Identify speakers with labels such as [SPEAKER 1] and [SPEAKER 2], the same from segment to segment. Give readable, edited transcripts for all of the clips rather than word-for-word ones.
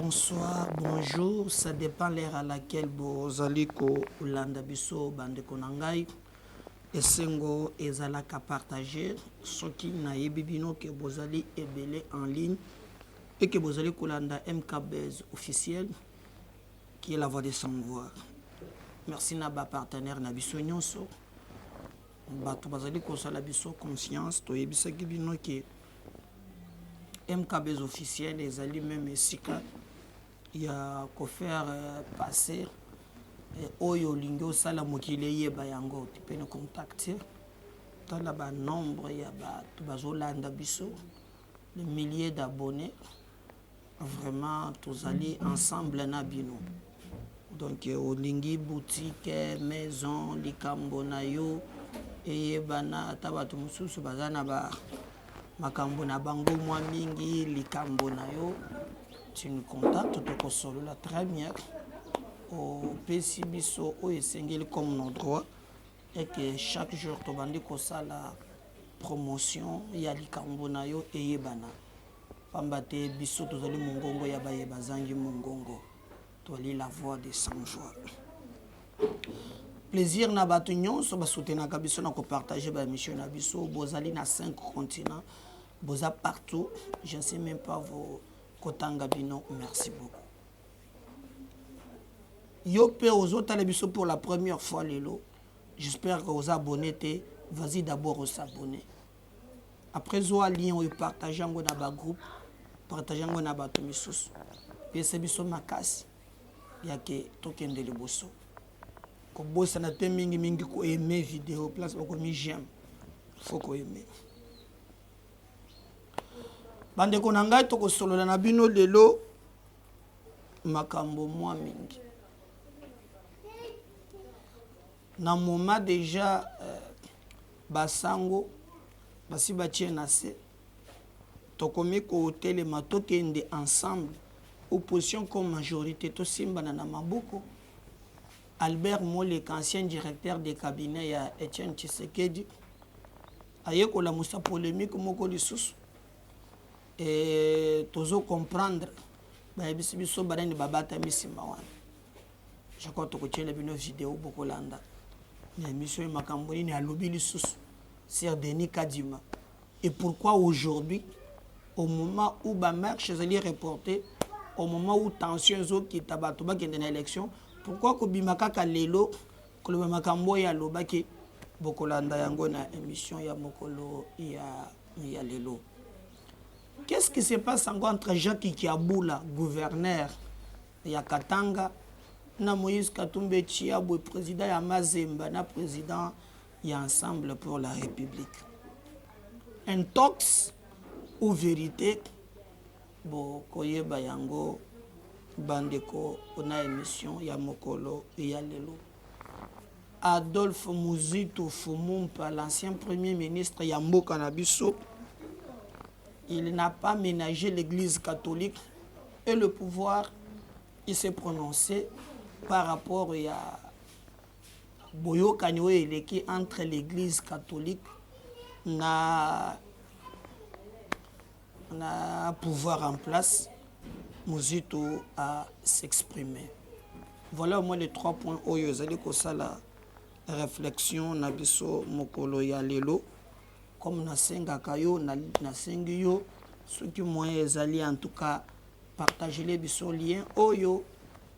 [SPEAKER 1] Bonsoir, bonjour, ça dépend l'heure à laquelle vous allez kolanda biso bande konangai esengo ezalaka partager soki na yebibino que vous allez ebele en ligne et que vous allez kolanda MKBez officiel qui est la voix des sans voix. Merci na ba partenaire na biso nyonso bato bazali kosala biso conscience to yebisaki bino que MKBez officiel ezali même esika il y a qu'à faire passer oyo lingo sala mokile yeba yango tu peux nous contacter dans le nombre ya ba bazolanda biso les milliers d'abonnés vraiment tous allés ensemble na bino donc olingi boutique maison likambo na yo eyebana tabatu mususu bazana ba makambo na bango mwa mingi likambo na yo tu nous contactes to solo la très bien au PC biso o esengeli comme nos droits et que chaque jour to bandi ko sala promotion ya likambo na yo eyebana pambate biso tozali mongongo ya baye bazangi mongongo to ali la voix des sans voix plaisir na batu nyonso ba soutenaka biso na ko partager ba mission na biso bozali na 5 continents boza partout je ne sais même pas vos kotanga bino merci beaucoup yo pe ozotala biso pour la première fois lelo j'espère que vous abonnez vas-y d'abord s'abonner après zo lien ou partager ngo na ba groupe partager ngo na bato misusu pese biso makasi yake tokende le boso ko bosa na te mingi ko aimer vidéo place ko mi j'aime faut ko aimer bande ko nanga to ko solola na bino lelo makambo mwa mingi na moment déjà basango basi batie na se to komi ko telema to kende ensemble opposition comme majorité to simba na maboko Albert Molek ancien directeur de cabinet ya Etienne Tshisekedi ayeko la musa polémique moko lisusu et tozo comprendre ba biso banani babata misima wana je crois to ko tiele bino vidéo bokolanda na mission makambo ni alobi lisusu sur Denis Kadima et pourquoi aujourd'hui au moment où ba marche zali reporter au moment où tension zo ki tabato ba kende na élection pourquoi ko bimaka ka lelo ko lo makambo ya lobaki bokolanda yango na émission ya mokolo ya lelo. Qu'est-ce qui se passe encore entre Jacques Kiaboula, gouverneur ya Katanga, na Moïse Katumbe Chiabou, président ya Mazemba, na président ya Ensemble pour la République. Intox ou vérité, bo koyeba yango bandeko na émission ya mokolo ya lelo. Adolphe Muzito Fumumpa, l'ancien premier ministre ya mboka na biso, il n'a pas ménagé l'église catholique et le pouvoir, il s'est prononcé par rapport à Boyo Kanyo eleki entre l'église catholique na pouvoir en place. Muzito a s'exprimer. Voilà au moins les 3 points où vous allez la réflexion na biso mokolo ya lelo. Comme na senga kayo na sengi yo ceux qui moyens ezali en tout cas partager les biso lien oyo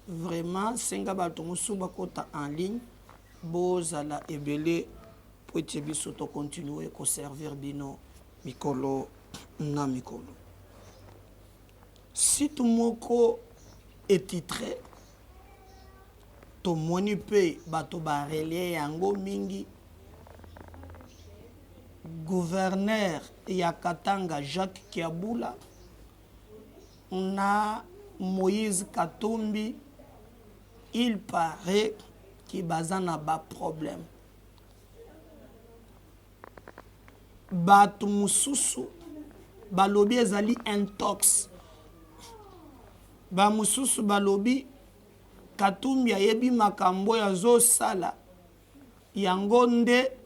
[SPEAKER 1] vraiment senga bato musu bakota en ligne bozala ebele pour ete biso to continuer ko servir bino mikolo na mikolo si tout moko est titré to moni pe bato ba relier yango mingi gouverneur ya Katanga Jacques Kiaboula na Moïse Katumbi il paraît qu'il bazana ba problème batu mususu balobi ezali intox ba mususu balobi Katumbi ayebi makambo ya zo sala yango nde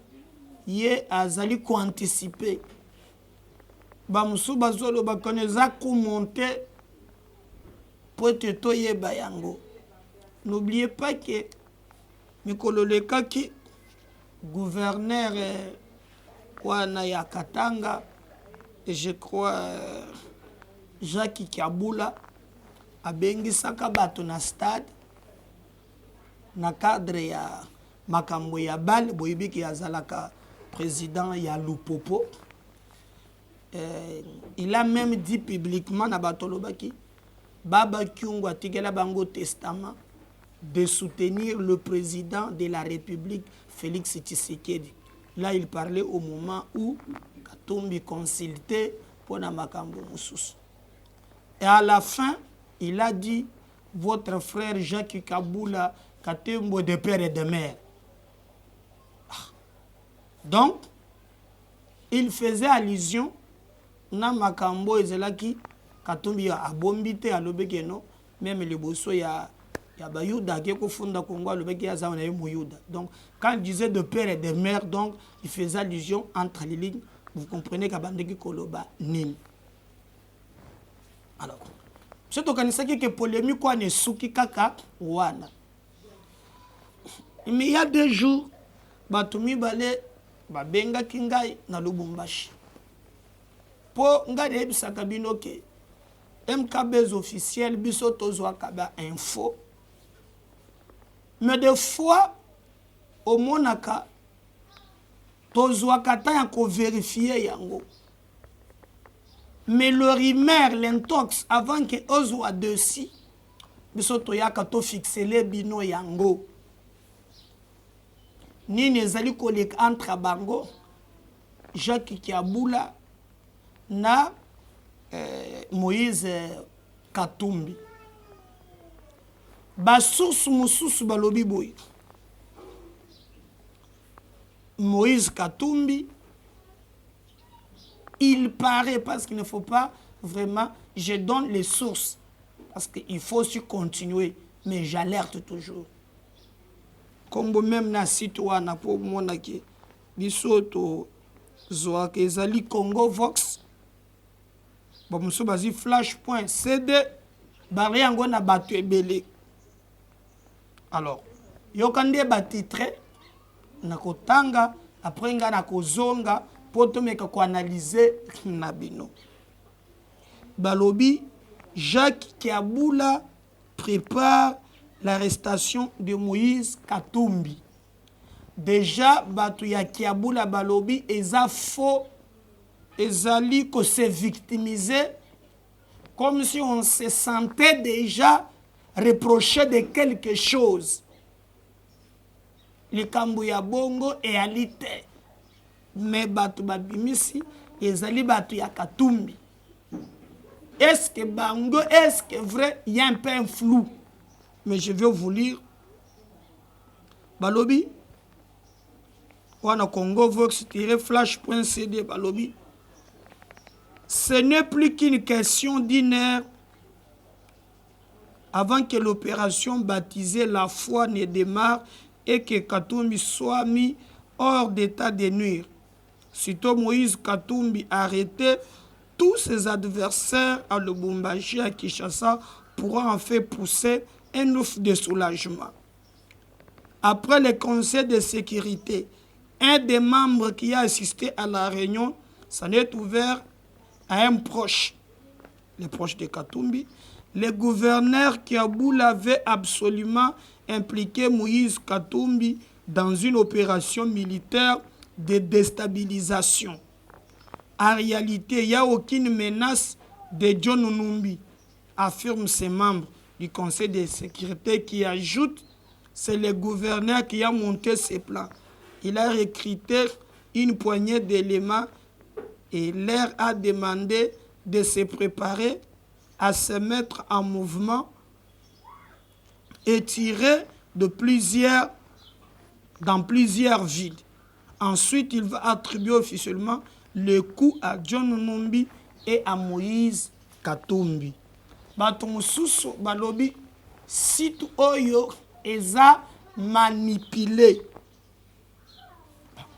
[SPEAKER 1] ye azali ko anticiper ba musu bazolo ba connaître monter po ete toyeba yango. N'oubliez pas que mikolo lekaki gouverneur wana ya Katanga, et je crois Jacques Kiabula abengisaka bato na stade na cadre ya makambo ya bal boyibiki azalaka président ya Lupopo. Il a même dit publiquement na bato lobaki Baba Kyungu atikela bango testament de soutenir le président de la République Félix Tshisekedi. Là il parlait au moment où Katumbi consultait pour na makambo mususu. Et à la fin il a dit votre frère Jacques Kabula Katembo de père et de mère. Donc, il faisait allusion na makambo ezelaki Katumbi a bombité à l'obekeno, même le bosso ya bayuda qui kofunda Congo l'obeki ya zawana muyuda. Donc, quand il disait de père et de mère, donc il faisait allusion entre les lignes. Vous comprenez qu'abandeki koloba nim. Alors, c'est organisé que polémique quoi ne suki kaka wana. Mais il y a 2 jours, batumi bale babenga kingai na Lubumbashi. Po ngade ebisaka bino ke MKB's officiel biso tozwa kaba info. Mais des fois au monaka tozwa kata ya ko vérifier yango. Mais le rumeur l'intox avant que ozwa dessus biso toyaka to fixer bino yango. Nini ezali koleka entre bango Jacques Kiabula na Moïse Katumbi. Ba source mususu balobi boy. Moïse Katumbi, il paraît, parce qu'il ne faut pas vraiment, je donne les sources parce qu'il faut aussi continuer, mais j'alerte toujours. Comme même na site wana po mona ke biso to zoa ke ezali Congo Vox ba muso bazi flash.cd bari yango na bato ebele. Alors yokande ba titre na kotanga après nga na kozonga po to meka ko analyser na bino. Balobi Jacques Kiabula prépare l'arrestation de Moïse Katumbi. Déjà, batu ya Kiabula balobi eza faux, ezali ko se victimiser comme si on se sentait déjà reproché de quelque chose. Le kambu ya bongo et alite. Mais batu babimisi ezali batu ya Katumbi. Est-ce que bango, est-ce que vrai, il y a un peu un flou. Mais je vais vous lire. Balobi. Wana Congo Vox-flash.cd Balobi. Ce n'est plus qu'une question d'une heure avant que l'opération baptisée La Foi ne démarre et que Katumbi soit mis hors d'état de nuire. Sitôt Moïse Katumbi arrêté, tous ses adversaires à Lubumbashi, à Kinshasa, pourront en fait pousser un ouf de soulagement. Après le conseil de sécurité, un des membres qui a assisté à la réunion s'en est ouvert à un proche, le proche de Katumbi. Le gouverneur Kiabula avait absolument impliqué Moïse Katumbi dans une opération militaire de déstabilisation. En réalité, il n'y a aucune menace de John Numbi, affirment ses membres du Conseil de sécurité qui ajoute, c'est le gouverneur qui a monté ces plans. Il a recruté une poignée d'éléments et leur a demandé de se préparer à se mettre en mouvement et tirer dans plusieurs villes. Ensuite, il va attribuer officiellement le coup à John Numbi et à Moïse Katumbi. Bato mususu balobi site oyo eza manipulé.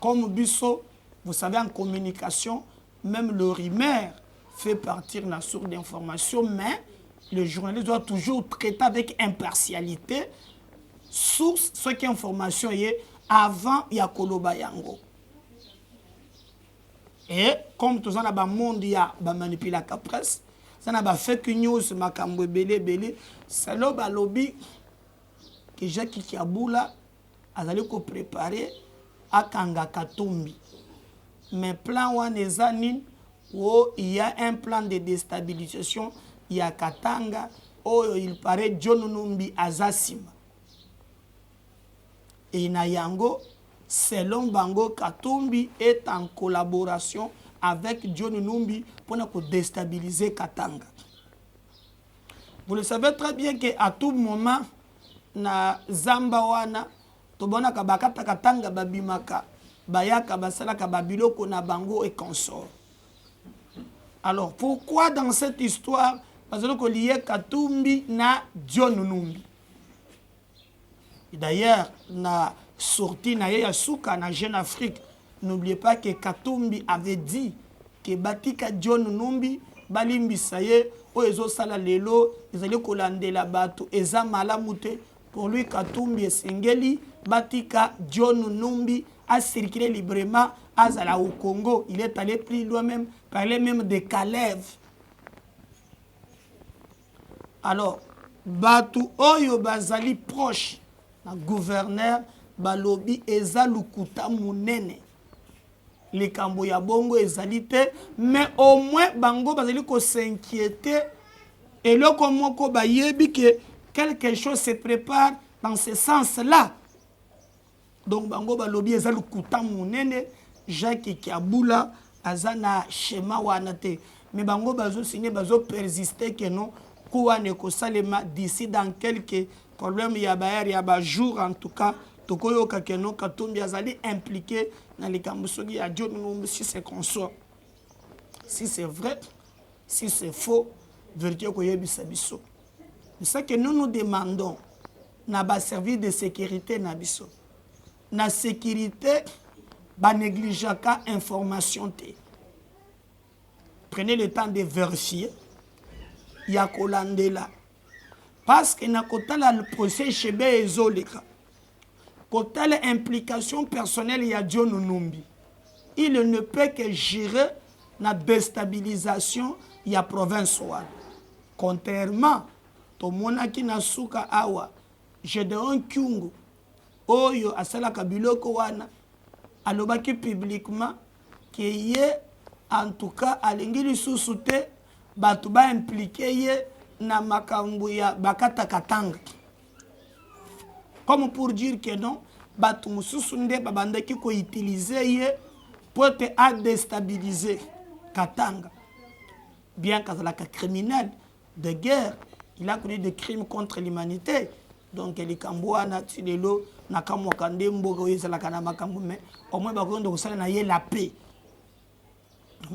[SPEAKER 1] Comme biso, vous savez en communication, même le rumeur fait partir de la source d'information, mais le journaliste doit toujours traiter avec impartialité, source, ce qui est information avant Yakoloba Yango. Et comme tout ça, dans le monde, il y a manipulé la presse, ça n'a pas fake news, makambo belé, c'est le lobby que Jacques Kiaboula a préparé à Kanga Katumbi. Mais plan Wanezanin, où il y a un plan de déstabilisation, il y a Katanga, où il paraît John Numbi Azasima. Et Nayango, selon Bango, Katumbi est en collaboration avec John Numbi pour déstabiliser Katanga. Vous le savez très bien qu'à tout moment, na Zambawana, Tobona Kabakata Katanga Babimaka, Bayaka Basalaka Babiloko na Bango et consort. Alors pourquoi dans cette histoire, parce que lié Katumbi na John Numbi? D'ailleurs, na sorti na Yasuka na Jeune Afrique, n'oubliez pas que Katumbi avait dit que Batika John Numbi balimbi saye o ezo sala lelo ezali kolandela bato eza malamute. Pour lui Katumbi esengeli Batika John Numbi a circulé librement azala au Congo. Il est allé plus loin même, parler même de Kalev. Alors batu oyo bazali proche na gouverneur balobi eza lukuta munene likambo ya bongo ezali te, mais au moins bango bazali ko s'inquiéter et loko moko bayebi que quelque chose se prépare dans ce sens-là. Donc bango balobi eza lukuta munene Jacques Kiaboula azana schéma wana te, mais bango bazo signer bazo persister que non quoi ne ko salema d'ici dans quelques problèmes ya ba jour en tout cas tokoyo kakeno Katumbi azali impliqué dans les kambusogi à John Numbi si c'est consort. Si c'est vrai, si c'est faux, vérité ko yebisa biso. C'est ça que nous nous demandons na ba service de sécurité na biso. Na sécurité ba négligeaka information te. Prenez le temps de vérifier ya kolandela parce que na kotala le procès chebe ezoleka. Quant à l'implication personnelle, il y a John Numbi. Il ne peut que gérer la déstabilisation de la province. Contrairement, tout le monde qui n'a souka awa, j'ai de un kyungu, oyo asala kabiloko wana, alobaki publiquement, qui est en tout cas à l'ingili sous-souté, batuba impliqué na makambu ya bakata katanga. Comme pour dire que non, batu mususu nde babandaki ko utiliser pour te déstabiliser Katanga. Bien qu'azalaka criminel de guerre, il a connu des crimes contre l'humanité. Donc les Kambouana tilelo nakamwa kande mbogo ezalaka na makambu mais au moins bakondo kosala na ye la paix.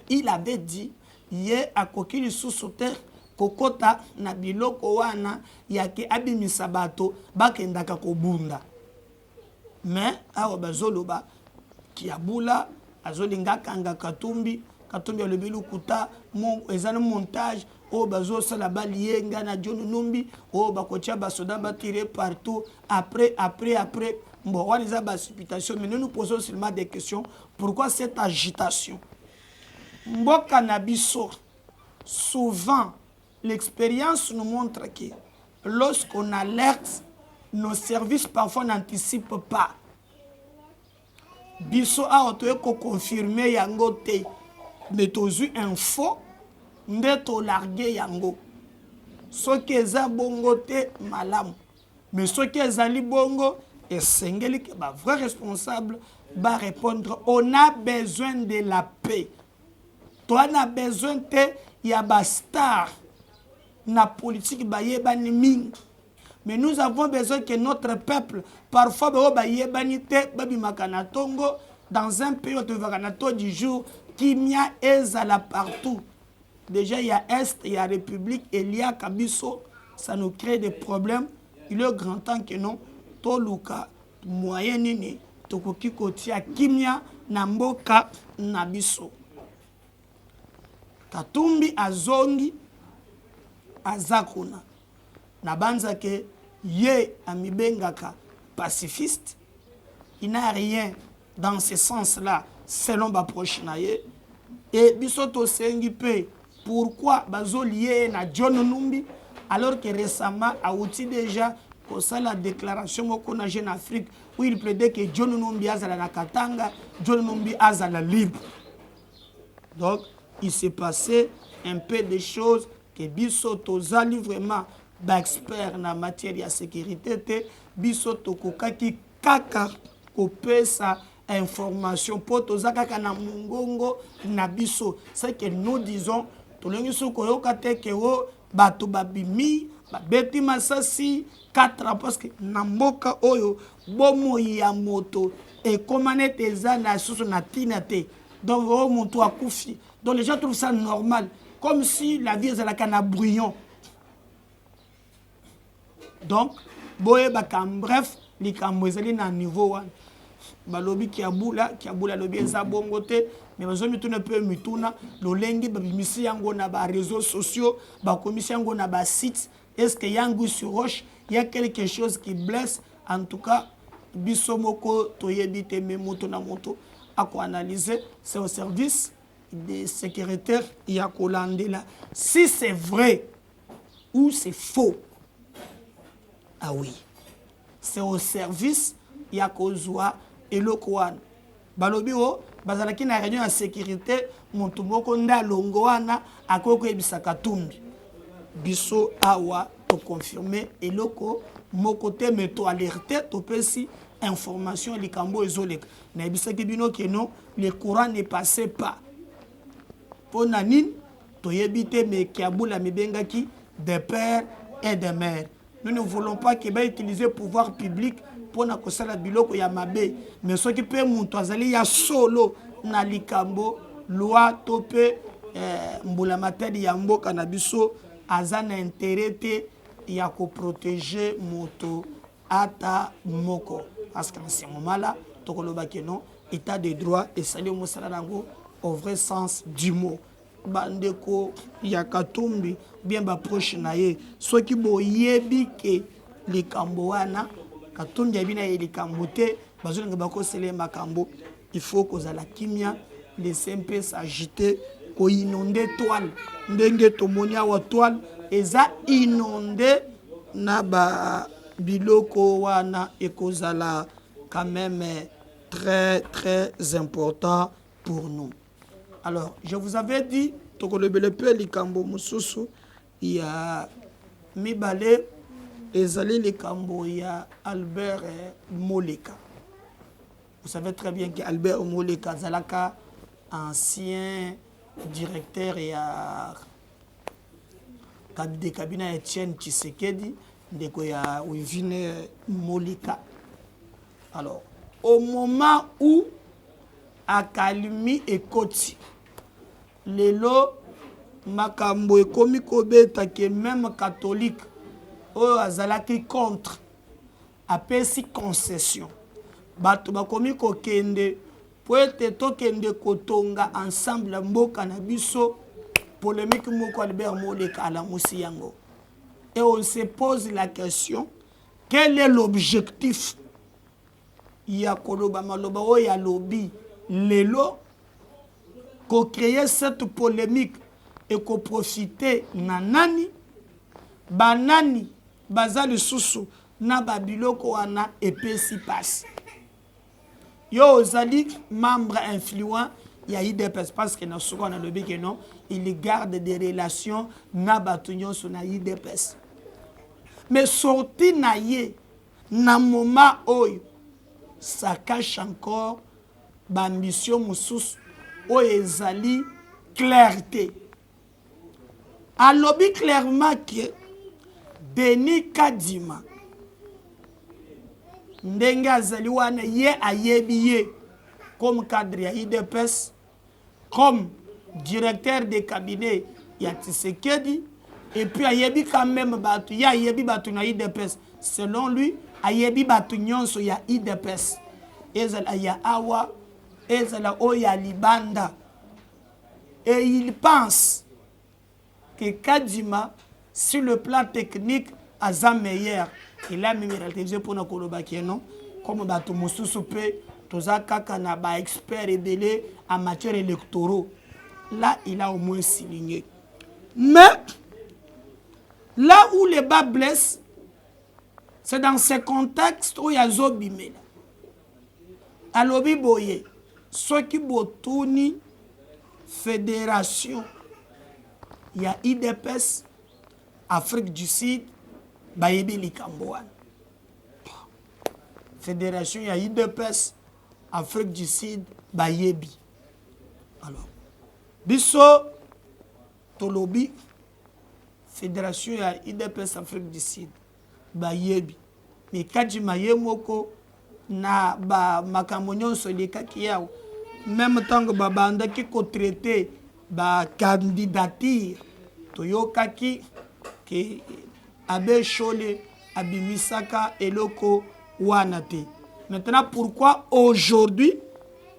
[SPEAKER 1] Il avait dit ye akoki lisusu te kokota na biloko wana yake abimisa bato bakendaka kobunda. Mais awa bazoloba Kiaboula azolinga kanga Katumbi alobi lukuta ezana montage o bazo sala balienga na John Numbi o bakotia basoda batire partout après bon on les a précipitation mais nous posons seulement des questions. Pourquoi cette agitation? Mboka na biso souvent l'expérience nous montre que lorsqu'on alerte, nos services parfois n'anticipent pas. Biso a otoye ko confirmer yango te, mais tozu info nde to larguer yango. Soki eza bongo te malamu, mais soki ezali bongo esengeli ke ba vrai responsable va répondre. On a besoin de la paix. Toi on a besoin te ya ba star na politique bayebani mingi. Mais nous avons besoin que notre peuple, parfois, dans un pays du jour, qui m'a ezala partout. Déjà, il y a Est, il y a République, il y a Kabiso, ça nous crée des problèmes. Il est grand temps que non, Toluka, moyen nini, Tokoki Kotia, Kimia, Namboka, Nabiso. Katumbi Azongi, azakuna na banza ke ye amibengaka pacifiste. Il n'a rien dans ce sens-là selon l'approche na ye. Et bisoto sengi pe pourquoi bazo lié na John Numbi alors que récemment a outil déjà pour ça la déclaration qu'on a en Afrique où il plaidait que John Numbi azala na Katanga, John Numbi azala libre. Donc il s'est passé un peu de choses que bisoto zali vraiment d'expert na matière de sécurité te bisoto kokaki kaka kopesa information pour tozakaka na mungongo na biso. C'est que nous disons tolongi soko yoka te o bato babimi babeti masasi 4 parce que na mboka oyo bomo ya moto et comment eza na susu na tina te. Donc o moto akufi. Donc les gens trouvent ça normal comme si la vie est la brouillon. Donc boye bakam bref likambo ezali na niveau wana balobi kiabula lobi eza bongo te mais bazo mituna pe mituna lolengi babimisi yango na ba réseaux sociaux ba komisi yango na ba site. Est-ce que yango sur roche il y a quelque chose qui blesse? En tout cas bisomoko toyebi te me moto na moto à quoi analyser. C'est au service des secrétaires ya kolandela si c'est vrai ou c'est faux. Ah oui, c'est au service ya kozwa eloko wana balobi o bazalaki na réunion ya sécurité moto moko nda longo wana akoko ebisaka tumbi biso awa to confirmer eloko moko te mais to alerter to pesi information likambo ezoleka na ebisaki bino que non le courant ne passait pas pour nanine to yebite mais kiabula mibengaki des pères et des mères. Nous ne voulons pas qu'il va utiliser le pouvoir public pour na kosala biloko ya mabe mais ce qui peut muntu azali ya solo na likambo loi tope mbula matadi ya mboka na biso azana intérêt te ya ko protéger moto ata moko parce que en ce moment là tokoloba que non état de droit et sali mosala nango au vrai sens du mot. Bandeko ya katumbi bien ba proche na ye soki boyebi ke likambo wana katumbi abina ye likambo te bazolanga bakosele makambo il faut kozala kimia laisser un peu s'agiter ko inonder toile ndenge tomoni awa toile eza inondé na ba biloko wana ekozala quand même très très important pour nous. Alors, je vous avais dit, il y a Mibale et Zali Likambo, il y a Albert Moleka. Vous savez très bien qu'Albert Moleka, Zalaka, ancien directeur et des cabinets Etienne Tshisekedi, il y a Wivine Moleka. Alors, au moment où Akalumi et Koti, lelo makambo ekomi kobeta ke même catholique oyo azalaki contre apesi concession bato bakomi kokende po ete tokende kotonga ensemble mboka na biso polémique moko Albert Moleka alamusi yango et on se pose la question quel est l'objectif ya koloba maloba oyo ya lobi lelo qu'on crée cette polémique et qu'on profite nanani banani bazali susu na babiloko wana epesi passe yo ozali membre influent ya IDPS parce que na soko na lobi que non il garde des relations na batunyo sur na IDPS mais sorti na ye na moment oyo ça cache encore l'ambition mususu o ezali clarté alobi clairement que Denis Kadima ndenge azali wana ye ayebi ye comme cadre ya IDPS comme directeur de cabinet ya Tshisekedi et puis ayebi quand même batu ya ayebi batu na IDPS selon lui ayebi batu nyonso ya IDPS ezala ya awa ezala oya libanda et il pense que Kadima sur le plan technique aza meilleur. Il a même relativisé pour nous kolobaki non comme bato mosusu pe toza kaka na ba expert rebellé en matière électoraux. Là, il a au moins souligné. Mais là où les bas blessent, c'est dans ces contextes où il y a Zobimela. Alobi boye, ceux qui botuni fédération, il y a IDPS, Afrique du Sud, Bayebi Likambouane. Fédération, il y a IDPS, Afrique du Sud, Bayebi. Alors, Bisso, Tolobi, Fédération, il y a IDPS, Afrique du Sud, Bayebi. Mais Kadji Mayemoko, na ba makamonyon solika kiyao. Même temps que babanda qui traité ba candidature, toyokaki que abe chole abimisaka eloko wanate. Maintenant, pourquoi aujourd'hui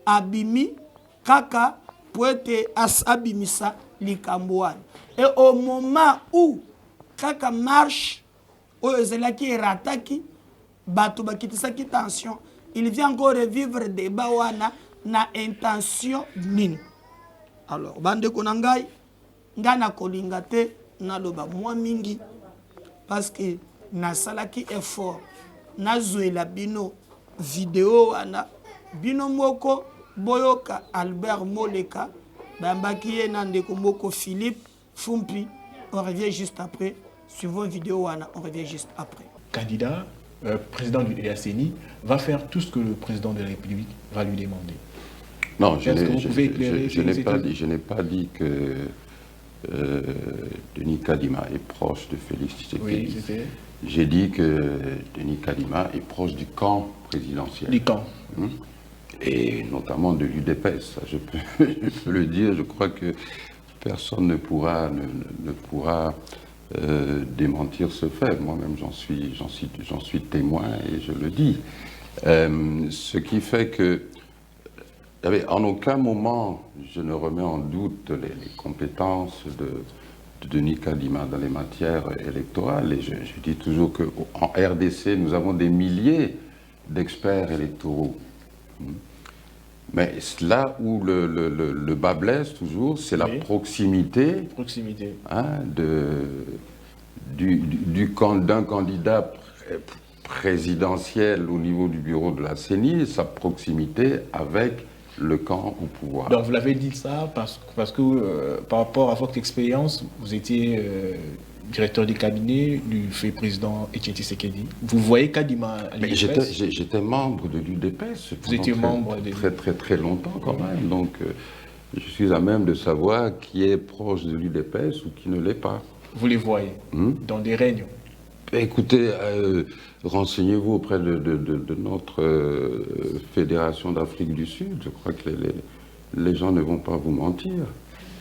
[SPEAKER 1] abimi kaka pour être abimisa likambouane? Et au moment où kaka marche au zelaki rataki bato bakitisaki tension, il vient encore revivre débat wana na intention nini. Alors bande konangai ngana kolinga te na loba mwa mingi parce que na salaki effort na zoela bino vidéo wana bino moko boyoka Albert Moleka bambaki ye na ndeko moko Philippe Fumpi. On revient juste après. Suivons vidéo wana, on revient juste après.
[SPEAKER 2] Candidat président du DACENI va faire tout ce que le président de la République va lui demander.
[SPEAKER 3] Non, je n'ai pas dit que Denis Kadima est proche de Félix Tshisekedi. Oui, j'ai dit que Denis Kadima est proche du camp présidentiel.
[SPEAKER 2] Du camp.
[SPEAKER 3] Et notamment de l'UDPS. Je peux le dire, je crois que personne ne pourra démentir ce fait. Moi-même, j'en suis témoin et je le dis. Ce qui fait que, en aucun moment, je ne remets en doute les compétences de Denis Kadima dans les matières électorales. Et je dis toujours qu'en RDC, nous avons des milliers d'experts électoraux. Mais là où le bas blesse toujours, c'est la proximité hein, d'un candidat présidentiel au niveau du bureau de la CENI et sa proximité avec le camp au pouvoir.
[SPEAKER 2] Donc vous l'avez dit ça parce que par rapport à votre expérience, vous étiez directeur du cabinet du fait président Etienne Tshisekedi. Vous voyez Kadima à l'UDPS?
[SPEAKER 3] J'étais membre de l'UDPS.
[SPEAKER 2] Vous étiez membre
[SPEAKER 3] très longtemps quand même. Donc je suis à même de savoir qui est proche de l'UDPS ou qui ne l'est pas.
[SPEAKER 2] Vous les voyez dans des réunions?
[SPEAKER 3] Écoutez, renseignez-vous auprès de notre Fédération d'Afrique du Sud. Je crois que les gens ne vont pas vous mentir.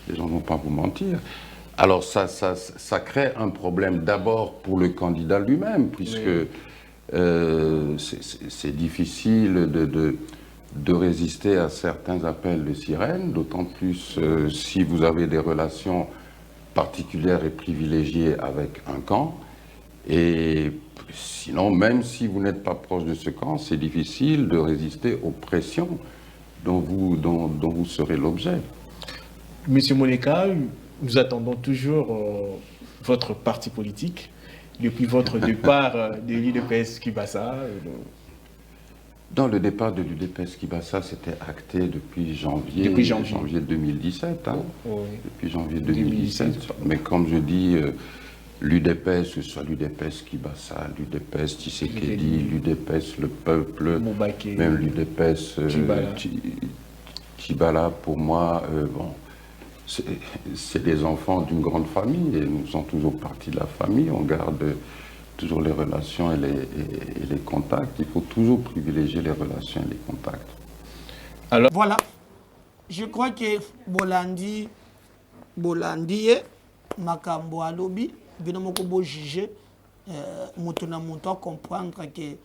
[SPEAKER 3] Les gens ne vont pas vous mentir. Alors ça crée un problème d'abord pour le candidat lui-même, puisque c'est difficile de résister à certains appels de sirène, d'autant plus si vous avez des relations particulières et privilégiées avec un camp. Et sinon, même si vous n'êtes pas proche de ce camp, c'est difficile de résister aux pressions dont vous serez l'objet.
[SPEAKER 2] Monsieur Moleka, nous attendons toujours votre parti politique depuis votre départ de l'UDPS Kibasa.
[SPEAKER 3] Dans le départ de l'UDPS Kibasa, c'était acté depuis janvier 2017. Hein, depuis janvier 2017. Mais comme je dis, l'UDPS, que ce soit l'UDPS Kibasa, l'UDPS Tshisekedi, l'UDPS Le Peuple,
[SPEAKER 2] Moubake,
[SPEAKER 3] même l'UDPS Tchibala, pour moi, bon, c'est des enfants d'une grande famille et nous sommes toujours partie de la famille. On garde toujours les relations et les contacts. Il faut toujours privilégier les relations et les contacts.
[SPEAKER 1] Alors voilà, je crois que Bolandi Makambo Alobi, Binomoko Bo juger, Moutona Mouton comprendre que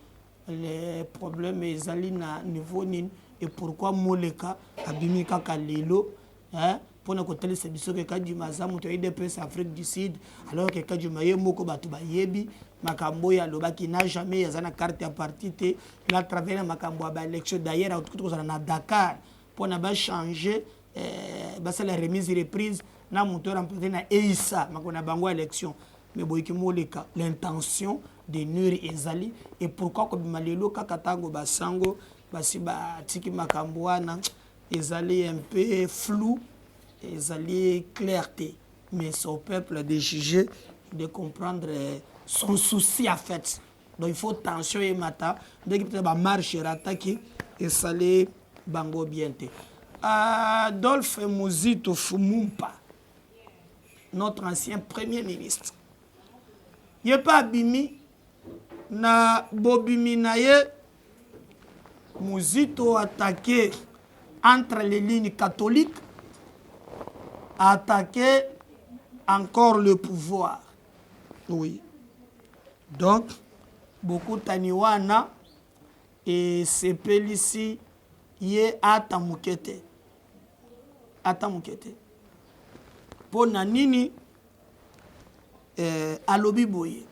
[SPEAKER 1] les problèmes sont à niveau nin et pourquoi Moleka Abimika Kalilo. Hein, pour nous côté c'est biso que Kadima za muto IDPS Afrique du Sud alors que Kadima yemoko batu ba yebi makambo ya loba qui n'a jamais yazana carte à parti te la travers makambo ba élection d'ailleurs tout na Dakar pour na ba changer c'est la remise et reprise na muto remporté na EISA makona bango élection mais boyiki moleka l'intention de nuire ezali et pourquoi ko bimalelo kakatango basango basi ba tiki makambo wana ezali un peu flou ezali clarté mais son peuple de juger de comprendre son souci en fait donc il faut tension et mata dès que peut-être ba marche attaquer et salé bango bienté Adolphe Muzito Fumumpa notre ancien premier ministre il n'est pas bimi na bobimi na ye Muzito attaqué entre les lignes catholiques attaqué encore le pouvoir oui donc beaucoup taniwana et c'est ici ye atamukete pour nanini alobi boye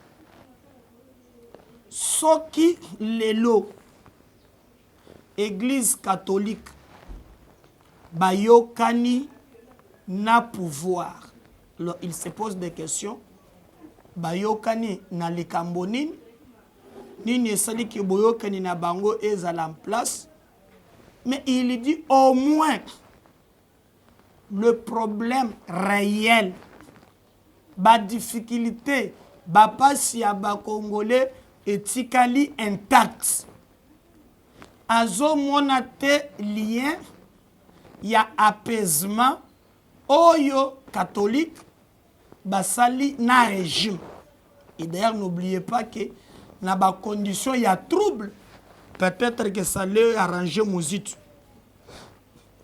[SPEAKER 1] soki lelo église catholique bayokani na pouvoir alors il se pose des questions bayokani na likambo nini nini esali ki boyokani na bango ezala en place mais il dit au moins le problème réel ba difficulté ba pasi ya ba congolais etikali intact azo monate lien ya apaisement oyo catholique basali na régime et d'ailleurs n'oubliez pas que na ba condition ya trouble peut-être que ça allait arranger Muzito.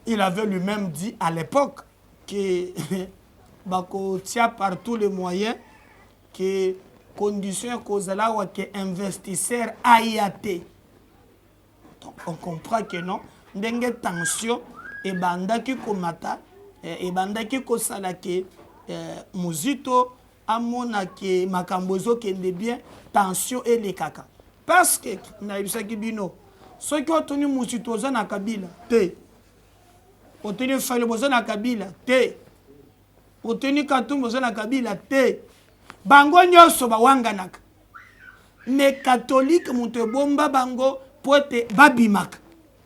[SPEAKER 1] Il avait lui-même dit à l'époque que bako tia par tous les moyens que condition kozala wa que investisseur ayate. Donc on comprend que non ndenge tension et bandaki komata et bandaki kosala ke Muzito amona ke makambozo kende bien tension et les kaka parce que na ibisaki bino ceux qui ont tenu Muzito za na Kabila te oteni Fayulu boza na Kabila te oteni Katumbi boza na Kabila te bango nyonso bawanganaka mais catholique muto bomba bango pote babimaka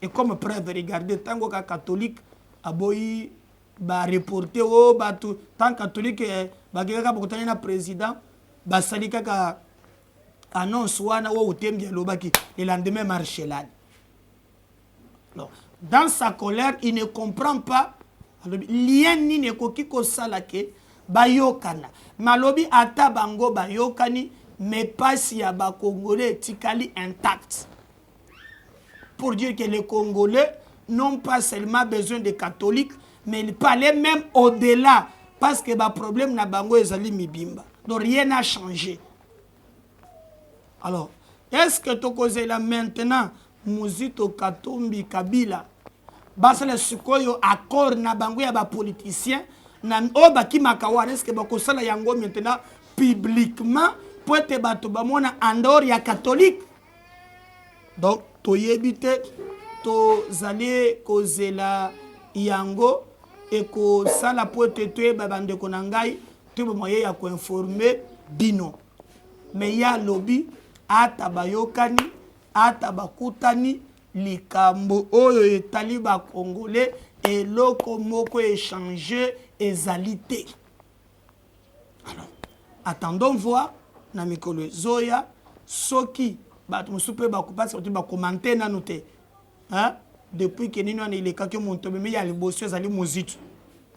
[SPEAKER 1] et comme preuve regardez tango ka catholique aboyi ba reporter o batu tant catholique bageka bokotana na président basali kaka annonce wana wo utembi lobaki le lendemain marche là. Alors dans sa colère il ne comprend pas lien ni ne koki ko salake bayokana malobi ata bango bayokani mais pas si ya ba congolais tikali intact pour dire que les Congolais n'ont pas seulement besoin de catholiques mais ils parlaient même au-delà parce que le problème na bango ezali mibimba donc rien n'a changé. Alors est-ce que tu causes là maintenant Muzito Katumbi Kabila basala sikoyo accord na bango ya ba politicien na oba ki makawa est-ce que bakosala yango maintenant publiquement pour être bato bamona andor ya catholique donc to yebite to zali kozela yango et ko sala pote to ba bande konangai to moyen ya ko informer bino mais ya lobby ata bayokani ata bakutani likambo oyo etali ba congolais eloko moko échanger ezalité. Alors attendons voir na mikolo zoya soki bato musupe bakupasa oти ba commenter na noté hein depuis que nino il est ka que monto mais ya liboso ezali Muzito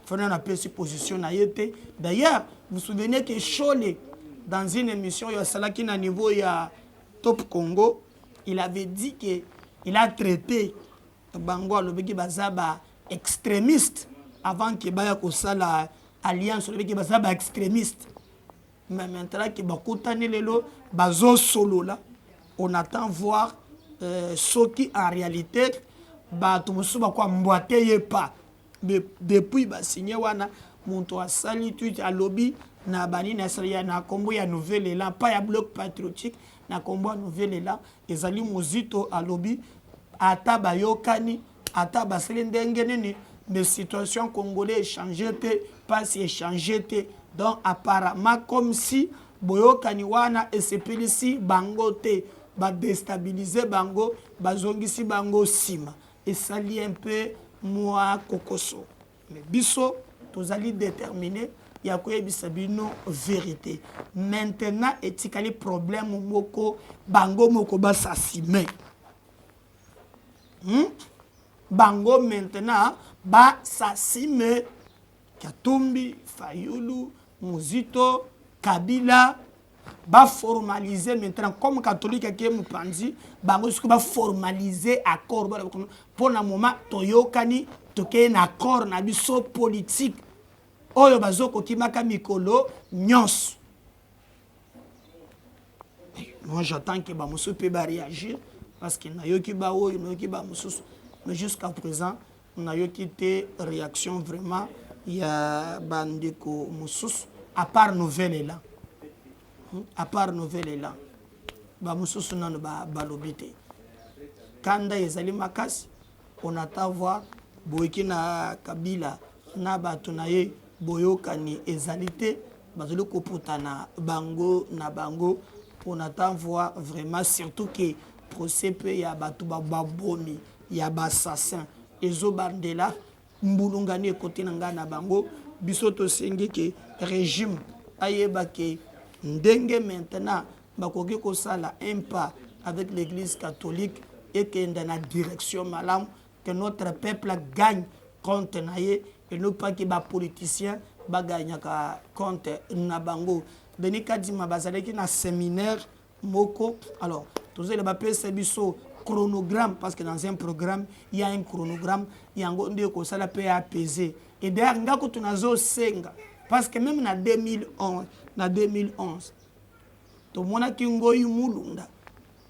[SPEAKER 1] fona na pesi position na yete. D'ailleurs vous vous souvenez que Chole dans une émission ya salaki na niveau ya Top Congo il avait dit que il a traité bango alobeki bazaba extrémiste avant que baya ko sala alliance alobeki bazaba extrémiste mais maintenant que bakutani lelo bazo solo là on attend voir ce qui en réalité bato musuba kwa mboate ye pas depuis signé wana monto asali tweet à lobby na bani na salia na kombo ya nouvelle élan pas ya bloc patriotique na kombo ya nouvelle élan ezali mozito à lobby ata bayokani ata baseli ndenge nini mais situation congolais échangé te pas si échangé te donc apparemment comme si boyokani wana esepelisi bango te ba déstabiliser bango bazongisi bango sima esali un peu moi kokoso mais biso tozali déterminé ya koyebisa bino vérité maintenant etikali problème moko bango moko basasime bango maintenant basasime Katumbi Fayulu Muzito Kabila ba formaliser maintenant comme catholique qui est mupanzi bango ce ba formaliser accord pour le moment toyokani toke un accord na biso politique oyo bazoko kimaka mikolo nyos. Moi j'attends que ba musu peut réagir parce que na yoki ba oyo na yoki ba musu mais jusqu'à présent na yoki te réaction vraiment ya bandeko musu à part nouvelle élan. À part nouvelle élan ba mususu nanu ba balobité kanda ezali makasi on attend voir boyeki na Kabila na bato na ye boyokani ezalité bazali koputana bango na bango on attend voir vraiment surtout que procès pe ya bato babomi ya bassassin ezobandela mbulungani ekote na nga na bango biso tosengi ke régime ayeba ke ndenge maintenant bakoki kosala un pas avec l'église catholique et que dans la direction malam que notre peuple gagne contre naye et non pas que ba politicien ba gagne contre na bango Denis Kadima bazaleki na séminaire moko alors tous les ba pesa biso chronogramme parce que dans un programme il y a un chronogramme yango ndio ko sala pe apaiser et derrière ngako tunazo senga parce que même na 2011 to mona ki ngoyi mulunda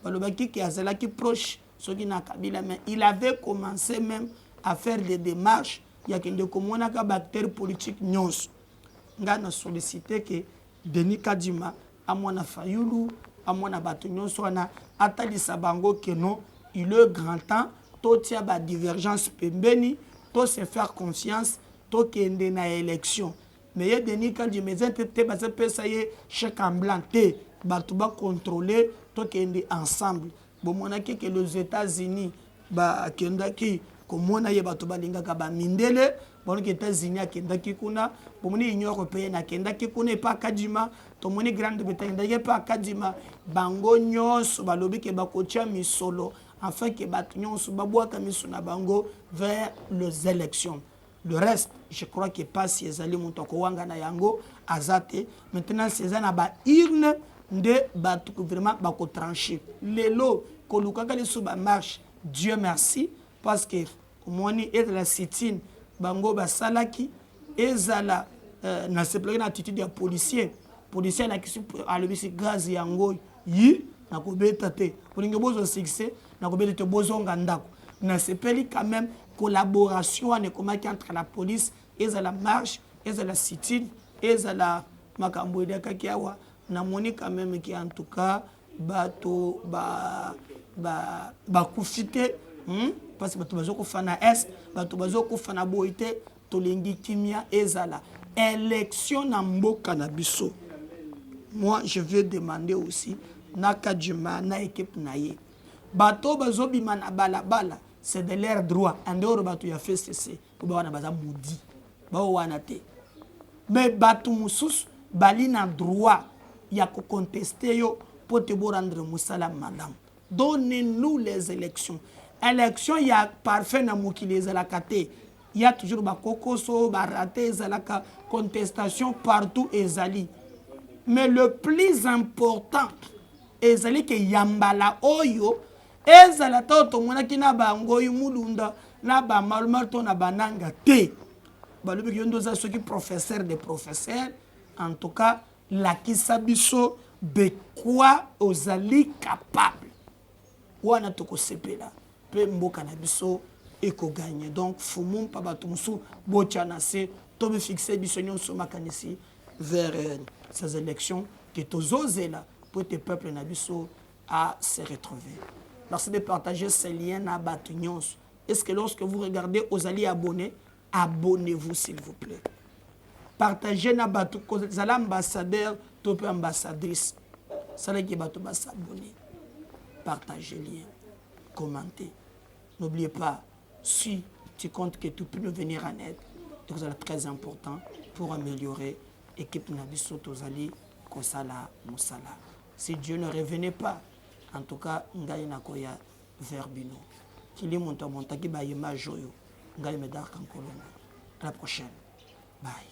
[SPEAKER 1] balobaki ki azalaki proche soki na Kabila mais il avait commencé même à faire des démarches ya kende ko mona ka acteur politique nyons nga na sollicité que Denis Kadima amona Fayulu amona bato nyonso wana atalisa bango que non il est grand temps to tia ba divergence pembeni to se faire confiance to kende na élection mais il y a Denis Kadima te basa pesa ye chèque en blanc te bato ba contrôler to kende ensemble bon monaki que les États-Unis ba kendaki komona ye bato balingaka ba mindele bon que États-Unis akendaki kuna bon moni Union européenne akendaki kuna pa Kadima to moni Grande-Bretagne ndaki pa Kadima bango nyonso balobi ke bakotia misolo afin que bato nyonso babwaka miso na bango vers les élections. Le reste, je crois que pas si ezali muto ko wanga na yango azate maintenant c'est na ba urne de bato vraiment bako trancher lelo ko lukaka les sous ba marche Dieu merci parce que moni et la sitine bango ba salaki ezala na seploki na attitude ya policier na kisi alobisi gaz yango yi na ko beta te pour ngo bozo succès na ko beta te bozo ngandako na sepeli quand même collaboration entre la police et la marche et la sitine et la makambo de kakiawa na moni quand même qui en tout cas bato ba kufite parce que bato bazoko fana est bato bazoko fana boité to lengi kimia ezala élection na mboka na biso. Moi je vais demander aussi na Kadima na équipe naye bato bazobima na balabala c'est de leur droit en dehors bato ya FCC pour ba wana baza mudi ba wana te mais bato mususu bali na droit ya ko contester yo pour te rendre musala madame donnez-nous les élections ya parfait na mokili ezalaka te il y a toujours ba kokoso ba raté ezalaka contestation partout ezali mais le plus important ezali ke yambala oyo ezala toto mona kina bango yumulunda na ba malmarto na bananga te balobi yondo za soki professeur de professeur en tout cas la kisabiso de quoi ozali capable wana toko sepela pe mboka na biso et qu'on gagne. Donc, il faut que pas batumsu bochanase, to fixer bisognon sur makanisi vers ces élections que tous osé là pour que le peuple nabiso à se retrouver. Merci de partager ces liens à Batunions. Est-ce que lorsque vous regardez aux alliés abonnés, abonnez-vous s'il vous plaît. Partagez na batu zala ambassadeur, top ambassadrice. Ça là qui batu s'abonner. Partagez le lien, commentez. N'oubliez pas, si tu comptes que tu peux nous venir en aide, c'est très important pour améliorer l'équipe Nabiso Tozali Kosala Moussala. Si Dieu ne revenait pas, en tout cas, Ngaï Nakoya Verbino. Qu'il est monté qui va y majoyo. Ngaï Medar Kankolongo. À la prochaine. Bye.